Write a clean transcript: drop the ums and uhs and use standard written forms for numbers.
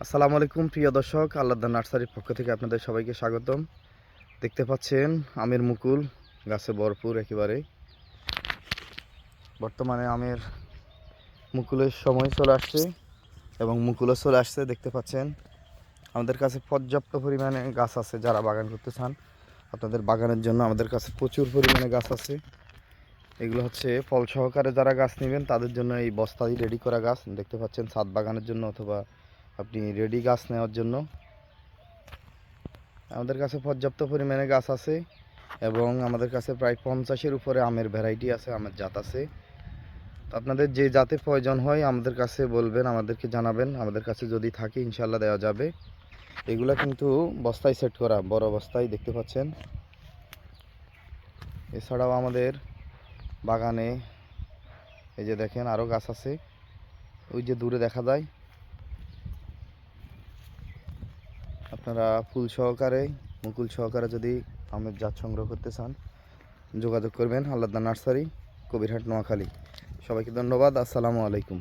আসসালামু আলাইকুম প্রিয় দর্শক, আল্লাহর নার্সারির পক্ষ থেকে আপনাদের সবাইকে স্বাগতম। দেখতে পাচ্ছেন আমের মুকুল গাছে ভরপুর একেবারে। বর্তমানে আমের মুকুলের সময় চলে আসছে এবং মুকুলও চলে আসছে। দেখতে পাচ্ছেন আমাদের কাছে পর্যাপ্ত পরিমাণে গাছ আছে। যারা বাগান করতে চান, আপনাদের বাগানের জন্য আমাদের কাছে প্রচুর পরিমাণে গাছ আছে। এগুলো হচ্ছে ফল সহকারে যারা গাছ নেবেন তাদের জন্য এই বস্তায় রেডি করা গাছ দেখতে পাচ্ছেন, ছাদ বাগানের জন্য অথবা আপনি রেডি গাছ নেওয়ার জন্য আমাদের কাছে পর্যাপ্ত পরিমাণে গাছ আছে। এবং আমাদের কাছে প্রায় 50-এর উপরে আমের ভ্যারাইটি আছে, আমের জাত আছে। তো আপনাদের যে জাতের প্রয়োজন হয় আমাদের কাছে বলবেন, আমাদেরকে জানাবেন। আমাদের কাছে যদি থাকে ইনশাল্লাহ দেওয়া যাবে। এগুলো কিন্তু বস্তায় সেট করা, বড় বস্তায় দেখতে পাচ্ছেন। এছাড়াও আমাদের বাগানে এই যে দেখেন আরও গাছ আছে, ওই যে দূরে দেখা যায়। আপনারা ফুল সহকারে, মুকুল সহকারে যদি আমের জাত সংগ্রহ করতে চান যোগাযোগ করবেন আল্লাহর নার্সারি, কবিরহাট, নোয়াখালী। সবাইকে ধন্যবাদ। আসসালামু আলাইকুম।